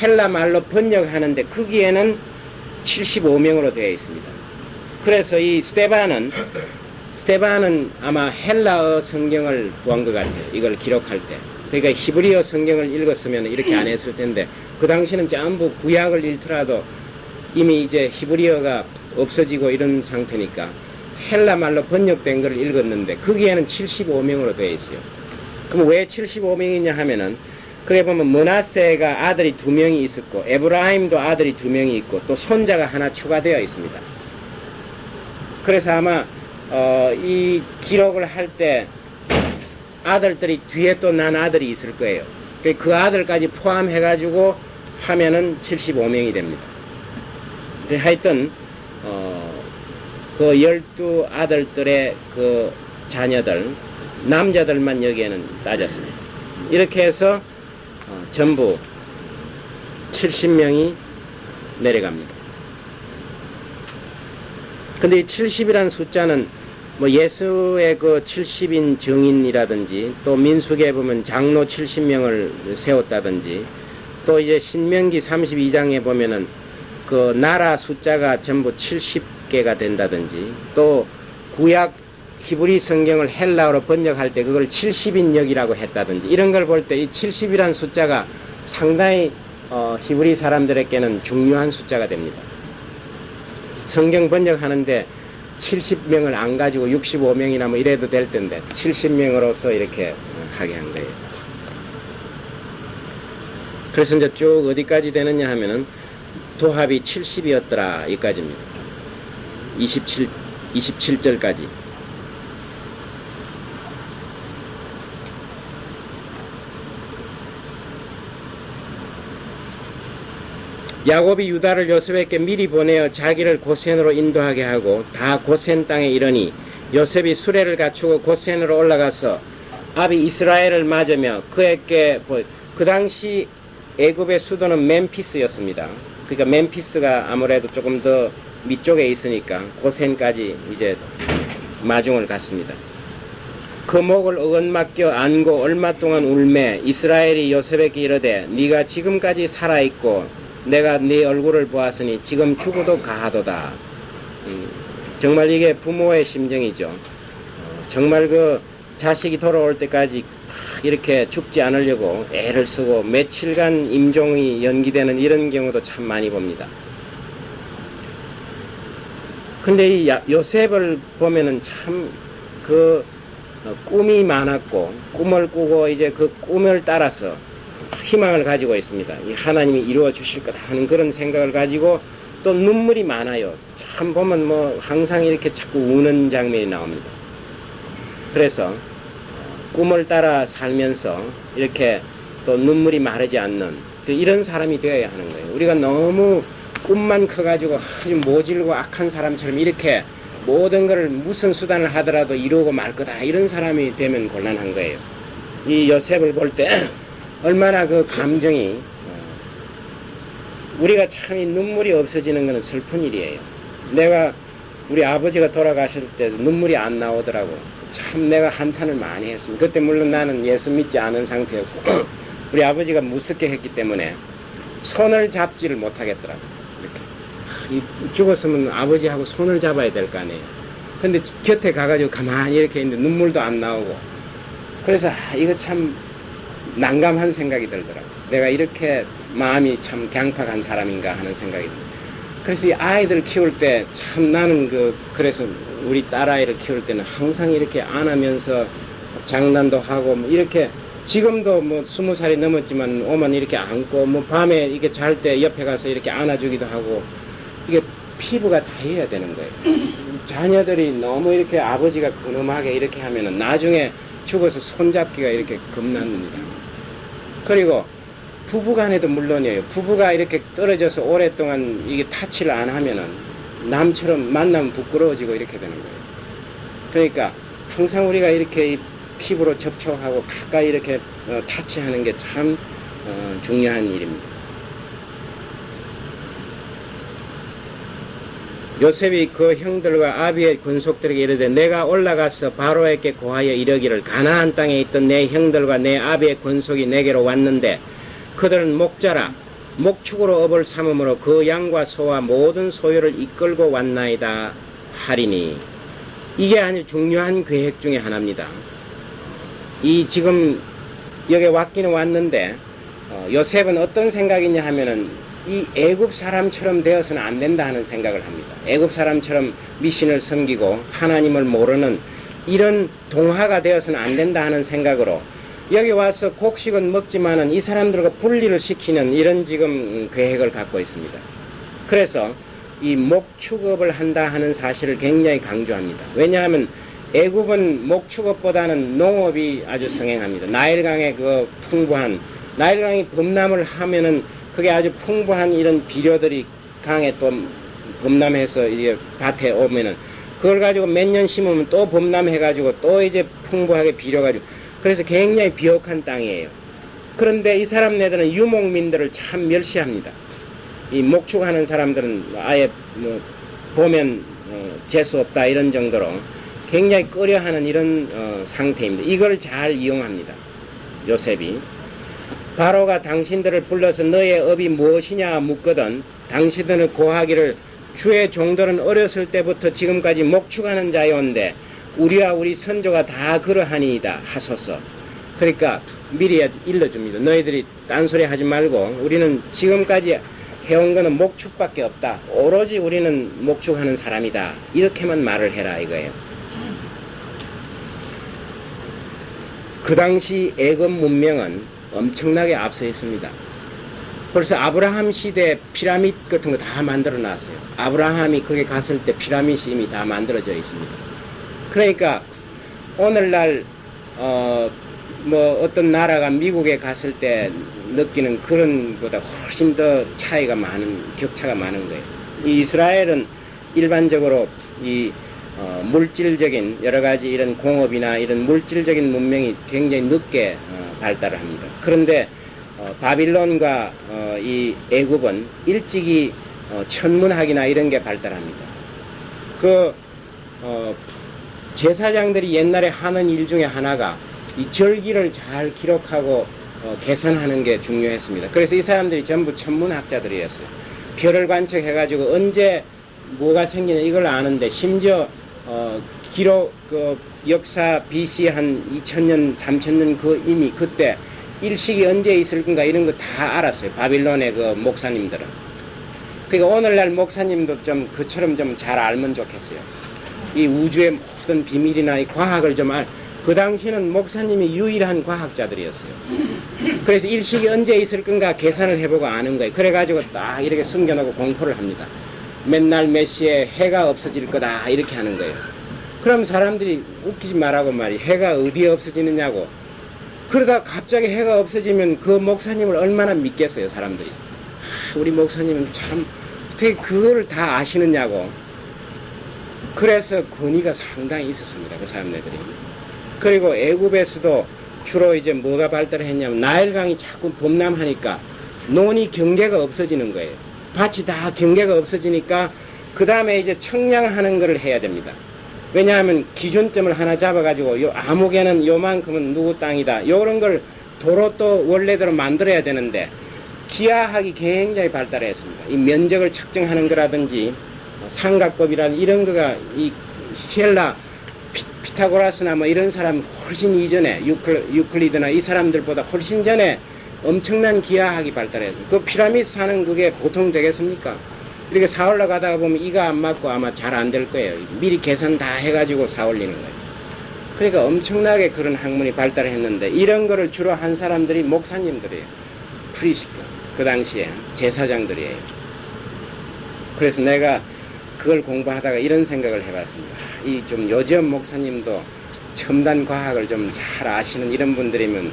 S1: 헬라 말로 번역하는데 거기에는 75명으로 되어 있습니다. 그래서 이 스데반은 아마 헬라어 성경을 구한 것 같아요. 이걸 기록할 때. 그러니까 히브리어 성경을 읽었으면 이렇게 안 했을 텐데 그 당시는 전부 구약을 읽더라도 이미 이제 히브리어가 없어지고 이런 상태니까 헬라 말로 번역된 걸 읽었는데 거기에는 75명으로 되어 있어요. 그럼 왜 75명이냐 하면은 그래 보면 므낫세가 아들이 2명이 있었고 에브라임도 아들이 2명이 있고 또 손자가 하나 추가되어 있습니다. 그래서 아마 이 기록을 할 때 아들들이 뒤에 또 난 아들이 있을 거예요. 그 아들까지 포함해가지고 하면은 75명이 됩니다. 하여튼 그 12아들들의 그 자녀들 남자들만 여기에는 따졌습니다. 이렇게 해서 전부 70명이 내려갑니다. 근데 이 70이라는 숫자는 뭐 예수의 그 70인 증인이라든지 또 민수기에 보면 장로 70명을 세웠다든지 또 이제 신명기 32장에 보면은 그 나라 숫자가 전부 70개가 된다든지 또 구약 히브리 성경을 헬라어로 번역할 때 그걸 70인역이라고 했다든지 이런 걸 볼 때 이 70이라는 숫자가 상당히 히브리 사람들에게는 중요한 숫자가 됩니다. 성경 번역하는데 70명을 안 가지고 65명이나 뭐 이래도 될 텐데 70명으로서 이렇게 하게 한 거예요. 그래서 이제 쭉 어디까지 되느냐 하면은 도합이 70이었더라 여기까지입니다. 27절까지. 야곱이 유다를 요셉에게 미리 보내어 자기를 고센으로 인도하게 하고 다 고센 땅에 이르니 요셉이 수레를 갖추고 고센으로 올라가서 아비 이스라엘을 맞으며 그에게 그 당시 애굽의 수도는 멤피스였습니다. 그러니까 멤피스가 아무래도 조금 더 밑쪽에 있으니까 고센까지 이제 마중을 갔습니다. 그 목을 어긋맞겨 안고 얼마 동안 울매 이스라엘이 요셉에게 이르되 네가 지금까지 살아있고 내가 네 얼굴을 보았으니 지금 죽어도 가하도다. 정말 이게 부모의 심정이죠. 정말 그 자식이 돌아올 때까지 이렇게 죽지 않으려고 애를 쓰고 며칠간 임종이 연기되는 이런 경우도 참 많이 봅니다. 근데 이 요셉을 보면은 참 그 꿈이 많았고 꿈을 꾸고 이제 그 꿈을 따라서 희망을 가지고 있습니다. 이 하나님이 이루어 주실 것 하는 그런 생각을 가지고 또 눈물이 많아요. 참 보면 뭐 항상 이렇게 자꾸 우는 장면이 나옵니다. 그래서 꿈을 따라 살면서 이렇게 또 눈물이 마르지 않는 이런 사람이 되어야 하는 거예요. 우리가 너무 꿈만 커가지고 아주 모질고 악한 사람처럼 이렇게 모든 것을 무슨 수단을 하더라도 이루고 말 거다 이런 사람이 되면 곤란한 거예요. 이 요셉을 볼 때 얼마나 그 감정이 우리가 참 이 눈물이 없어지는 것은 슬픈 일이에요. 내가 우리 아버지가 돌아가실 때 눈물이 안 나오더라고. 참 내가 한탄을 많이 했습니다. 그때 물론 나는 예수 믿지 않은 상태였고 우리 아버지가 무섭게 했기 때문에 손을 잡지를 못하겠더라고. 이렇게 죽었으면 아버지하고 손을 잡아야 될 거 아니에요. 근데 곁에 가가지고 가만히 이렇게 있는데 눈물도 안 나오고 그래서 이거 참 난감한 생각이 들더라고. 내가 이렇게 마음이 참 강팍한 사람인가 하는 생각이 들어요. 그래서 이 아이들 키울 때 참 나는 그래서 우리 딸아이를 키울 때는 항상 이렇게 안으면서 장난도 하고 뭐 이렇게 지금도 뭐 20살이 넘었지만 오면 이렇게 안고 뭐 밤에 이렇게 잘 때 옆에 가서 이렇게 안아주기도 하고 이게 피부가 닿아야 되는 거예요. 자녀들이 너무 이렇게 아버지가 근엄하게 이렇게 하면은 나중에 죽어서 손잡기가 이렇게 겁납니다. 그리고 부부간에도 물론이에요. 부부가 이렇게 떨어져서 오랫동안 이게 타치를 안 하면은 남처럼 만나면 부끄러워지고 이렇게 되는 거예요. 그러니까 항상 우리가 이렇게 피부로 접촉하고 가까이 이렇게 타치하는 게 참 중요한 일입니다. 요셉이 그 형들과 아비의 권속들에게 이르되 내가 올라가서 바로에게 고하여 이르기를 가나안 땅에 있던 내 형들과 내 아비의 권속이 내게로 왔는데 그들은 목자라 목축으로 업을 삼음으로 그 양과 소와 모든 소유를 이끌고 왔나이다 하리니 이게 아주 중요한 계획 중에 하나입니다. 이 지금 여기 왔기는 왔는데 요셉은 어떤 생각이냐 하면은 이 애굽 사람처럼 되어서는 안 된다 하는 생각을 합니다. 애굽 사람처럼 미신을 섬기고 하나님을 모르는 이런 동화가 되어서는 안 된다 하는 생각으로 여기 와서 곡식은 먹지만은 이 사람들과 분리를 시키는 이런 지금 계획을 갖고 있습니다. 그래서 이 목축업을 한다 하는 사실을 굉장히 강조합니다. 왜냐하면 애굽은 목축업보다는 농업이 아주 성행합니다. 나일강의 그 풍부한, 나일강이 범람을 하면은 그게 아주 풍부한 이런 비료들이 강에 또 범람해서 이게 밭에 오면은 그걸 가지고 몇 년 심으면 또 범람해가지고 또 이제 풍부하게 비료가지고 그래서 굉장히 비옥한 땅이에요. 그런데 이 사람네들은 유목민들을 참 멸시합니다. 이 목축하는 사람들은 아예 뭐 보면 재수 없다 이런 정도로 굉장히 꺼려하는 이런 상태입니다. 이걸 잘 이용합니다. 요셉이. 바로가 당신들을 불러서 너의 업이 무엇이냐 묻거든 당신들은 고하기를 주의 종들은 어렸을 때부터 지금까지 목축하는 자요온데 우리와 우리 선조가 다 그러하니이다 하소서. 그러니까 미리 일러줍니다. 너희들이 딴소리 하지 말고 우리는 지금까지 해온 거는 목축밖에 없다. 오로지 우리는 목축하는 사람이다. 이렇게만 말을 해라 이거예요. 그 당시 애굽 문명은 엄청나게 앞서 있습니다. 벌써 아브라함 시대 피라미드 같은 거 다 만들어 놨어요. 아브라함이 거기 갔을 때 피라미드 이미 다 만들어져 있습니다. 그러니까 오늘날 뭐 어떤 나라가 미국에 갔을 때 느끼는 그런 것보다 훨씬 더 차이가 많은, 격차가 많은 거예요. 이 이스라엘은 일반적으로 이 물질적인 여러 가지 이런 공업이나 이런 물질적인 문명이 굉장히 늦게 발달을 합니다. 그런데 바빌론과 이 애굽은 일찍이 천문학이나 이런 게 발달합니다. 그 제사장들이 옛날에 하는 일 중에 하나가 이 절기를 잘 기록하고 계산하는 게 중요했습니다. 그래서 이 사람들이 전부 천문학자들이었어요. 별을 관측해가지고 언제 뭐가 생기냐 이걸 아는데 심지어 기록 그 역사 BC 한 2000년 3000년 그 이미 그때 일식이 언제 있을 건가 이런 거 다 알았어요. 바빌론의 그 목사님들은. 그러니까 오늘날 목사님도 좀 그처럼 좀 잘 알면 좋겠어요. 이 우주의 모든 비밀이나 이 과학을 좀 그 당시는 목사님이 유일한 과학자들이었어요. 그래서 일식이 언제 있을 건가 계산을 해보고 아는 거예요. 그래가지고 딱 이렇게 숨겨놓고 공포를 합니다. 맨날 몇 시에 해가 없어질 거다 이렇게 하는 거예요. 그럼 사람들이 웃기지 말라고 말이 해가 어디에 없어지느냐고. 그러다 갑자기 해가 없어지면 그 목사님을 얼마나 믿겠어요 사람들이. 우리 목사님은 참 어떻게 그걸 다 아시느냐고. 그래서 권위가 상당히 있었습니다 그 사람들이. 그리고 애굽에서도 주로 이제 뭐가 발달했냐면 나일강이 자꾸 범람하니까 논이 경계가 없어지는 거예요. 밭이 다 경계가 없어지니까 그 다음에 이제 청량하는 것을 해야 됩니다. 왜냐하면 기준점을 하나 잡아가지고 요 아무개는 요만큼은 누구 땅이다 요런 걸 도로 또 원래대로 만들어야 되는데 기하학이 굉장히 발달했습니다. 이 면적을 측정하는 거라든지 삼각법이라는 이런 거가 이 헬라 피타고라스나 뭐 이런 사람 훨씬 이전에 유클리드나 이 사람들보다 훨씬 전에 엄청난 기하학이 발달했습니다. 그 피라미드 사는 그게 보통 되겠습니까? 이렇게 사올라 가다가 보면 이가 안 맞고 아마 잘 안 될 거예요. 미리 계산 다 해가지고 사올리는 거예요. 그러니까 엄청나게 그런 학문이 발달했는데 이런 거를 주로 한 사람들이 목사님들이에요. 프리스트, 그 당시에 제사장들이에요. 그래서 내가 그걸 공부하다가 이런 생각을 해봤습니다. 이 좀 요즘 목사님도 첨단 과학을 좀 잘 아시는 이런 분들이면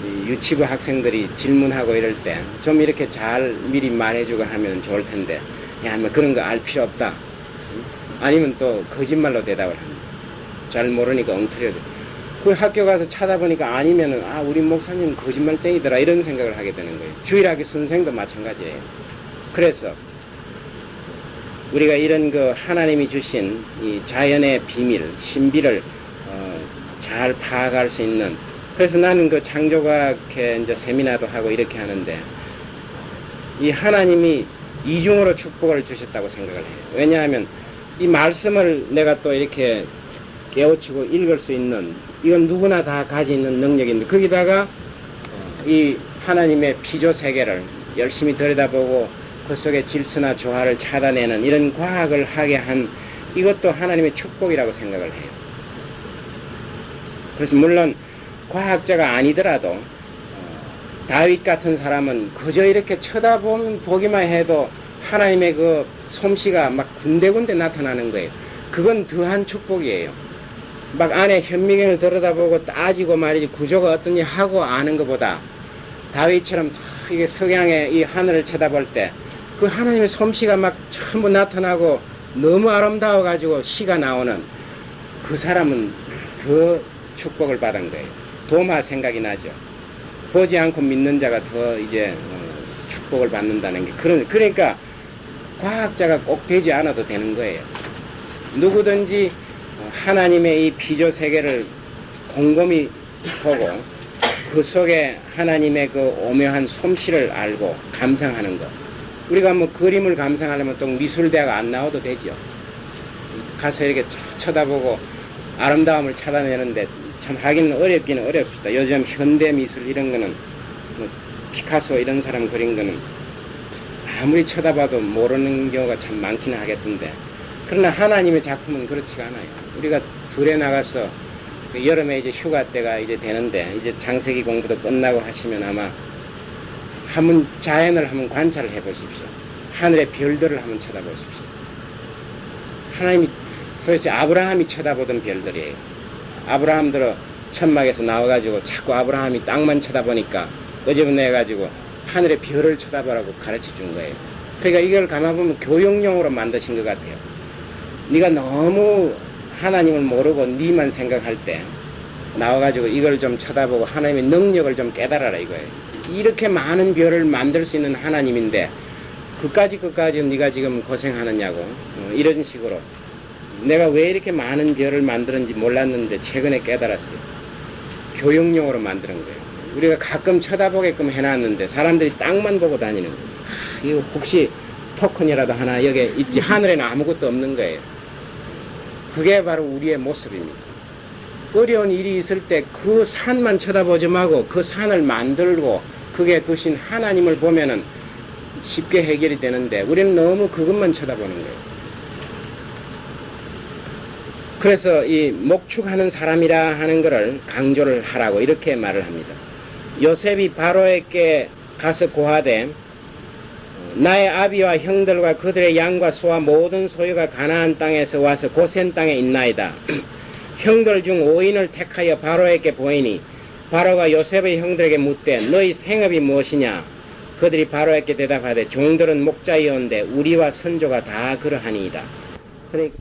S1: 이 유치부 학생들이 질문하고 이럴 때 좀 이렇게 잘 미리 말해주고 하면 좋을 텐데 야, 뭐 그런 거 알 필요 없다. 아니면 또 거짓말로 대답을 합니다. 잘 모르니까 엉터리로. 그 학교 가서 찾아보니까 아니면은 우리 목사님 거짓말쟁이더라 이런 생각을 하게 되는 거예요. 주일학교 선생도 마찬가지예요. 그래서 우리가 이런 그 하나님이 주신 이 자연의 비밀, 신비를 잘 파악할 수 있는. 그래서 나는 그 창조과학회 이제 세미나도 하고 이렇게 하는데 이 하나님이 이중으로 축복을 주셨다고 생각을 해요. 왜냐하면 이 말씀을 내가 또 이렇게 깨우치고 읽을 수 있는 이건 누구나 다 가지고 있는 능력인데 거기다가 이 하나님의 피조 세계를 열심히 들여다보고 그 속에 질서나 조화를 찾아내는 이런 과학을 하게 한 이것도 하나님의 축복이라고 생각을 해요. 그래서 물론 과학자가 아니더라도 다윗 같은 사람은 그저 이렇게 보기만 해도 하나님의 그 솜씨가 막 군데군데 나타나는 거예요. 그건 더한 축복이에요. 막 안에 현미경을 들여다보고 따지고 말이지 구조가 어떠니 하고 아는 것보다 다윗처럼 이게 석양의 이 하늘을 쳐다볼 때 그 하나님의 솜씨가 막 전부 나타나고 너무 아름다워 가지고 시가 나오는 그 사람은 더 축복을 받은 거예요. 도마 생각이 나죠. 보지 않고 믿는 자가 더 이제 축복을 받는다는 게 그러니까 과학자가 꼭 되지 않아도 되는 거예요. 누구든지 하나님의 이 피조 세계를 곰곰이 보고 그 속에 하나님의 그 오묘한 솜씨를 알고 감상하는 것. 우리가 뭐 그림을 감상하려면 또 미술대학 안 나와도 되죠. 가서 이렇게 쳐다보고 아름다움을 찾아내는데 참 하기는 어렵기는 어렵습니다. 요즘 현대 미술 이런 거는 뭐 피카소 이런 사람 그린 거는 아무리 쳐다봐도 모르는 경우가 참 많기는 하겠던데, 그러나 하나님의 작품은 그렇지가 않아요. 우리가 들에 나가서 그 여름에 이제 휴가 때가 이제 되는데 이제 장세기 공부도 끝나고 하시면 아마 한번 자연을 한번 관찰을 해보십시오. 하늘의 별들을 한번 쳐다보십시오. 하나님이 도대체 아브라함이 쳐다보던 별들이에요. 아브라함들은 천막에서 나와가지고 자꾸 아브라함이 땅만 쳐다보니까 끄집어내가지고 하늘의 별을 쳐다보라고 가르쳐 준 거예요. 그러니까 이걸 감아보면 교육용으로 만드신 것 같아요. 네가 너무 하나님을 모르고 네만 생각할 때 나와가지고 이걸 좀 쳐다보고 하나님의 능력을 좀 깨달아라 이거예요. 이렇게 많은 별을 만들 수 있는 하나님인데 그까지 네가 지금 고생하느냐고 이런 식으로 내가 왜 이렇게 많은 별을 만드는지 몰랐는데 최근에 깨달았어요. 교육용으로 만드는 거예요. 우리가 가끔 쳐다보게끔 해놨는데 사람들이 땅만 보고 다니는 거예요. 이거 혹시 토큰이라도 하나 여기 있지? 하늘에는 아무것도 없는 거예요. 그게 바로 우리의 모습입니다. 어려운 일이 있을 때 그 산만 쳐다보지 말고 그 산을 만들고 그게 두신 하나님을 보면은 쉽게 해결이 되는데 우리는 너무 그것만 쳐다보는 거예요. 그래서 이 목축하는 사람이라 하는 것을 강조를 하라고 이렇게 말을 합니다. 요셉이 바로에게 가서 고하되 나의 아비와 형들과 그들의 양과 소와 모든 소유가 가나안 땅에서 와서 고센 땅에 있나이다. 형들 중 5인을 택하여 바로에게 보이니 바로가 요셉의 형들에게 묻되 너희 생업이 무엇이냐? 그들이 바로에게 대답하되 종들은 목자이온데 우리와 선조가 다 그러하니이다. 그러니까